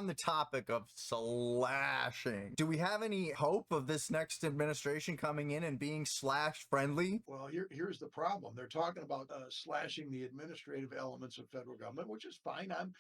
On the topic of slashing, do we have any hope of this next administration coming in and being slash friendly? Well, here's the problem. They're talking about slashing the administrative elements of federal government, which is fine. I'm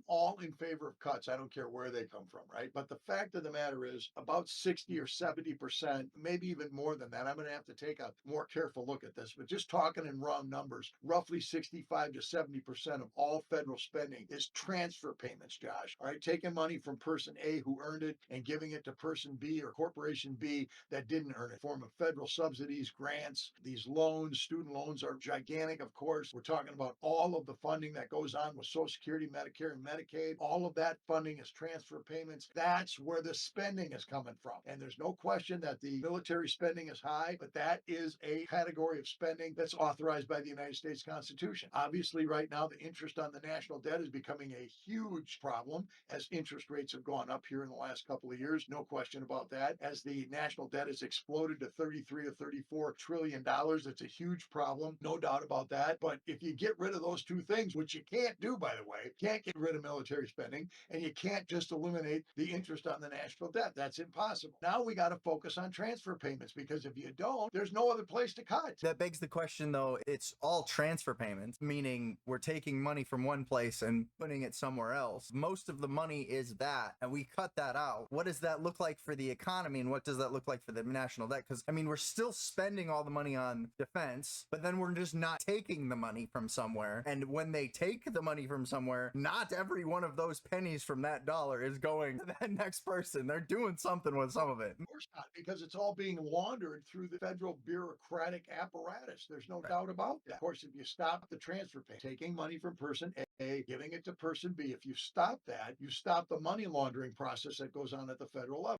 all in favor of cuts. I don't care where they come from, right? But the fact of the matter is, about 60 or 70%, maybe even more than that. I'm going to have to take a more careful look at this, but just talking in round numbers, roughly 65 to 70% of all federal spending is transfer payments, Josh. All right, taking money from person A who earned it and giving it to person B or corporation B that didn't earn it. Form of federal subsidies, grants, these loans, student loans are gigantic, of course. We're talking about all of the funding that goes on with Social Security, Medicare, and Medicaid. All of that funding is transfer payments. That's where the spending is coming from. And there's no question that the military spending is high, but that is a category of spending that's authorized by the United States Constitution. Obviously, right now, the interest on the national debt is becoming a huge problem as interest rates have gone up here in the last couple of years. No question about that. As the national debt has exploded to 33 or 34 trillion dollars, it's a huge problem. No doubt about that. But if you get rid of those two things, which you can't do, by the way, can't get rid of military spending, and you can't just eliminate the interest on the national debt. That's impossible. Now we got to focus on transfer payments, because if you don't, there's no other place to cut. That begs the question, though. It's all transfer payments, meaning we're taking money from one place and putting it somewhere else. Most of the money is that, and we cut that out. What does that look like for the economy, and what does that look like for the national debt? Because, I mean, we're still spending all the money on defense, but then we're just not taking the money from somewhere. And when they take the money from somewhere, not every one of those pennies from that dollar is going to that next person. They're doing something with some of it. Of course not, because it's all being laundered through the federal bureaucratic apparatus. There's no doubt about that. Of course, if you stop the transfer pay, taking money from person A, giving it to person B, if you stop that, you stop the money laundering process that goes on at the federal level.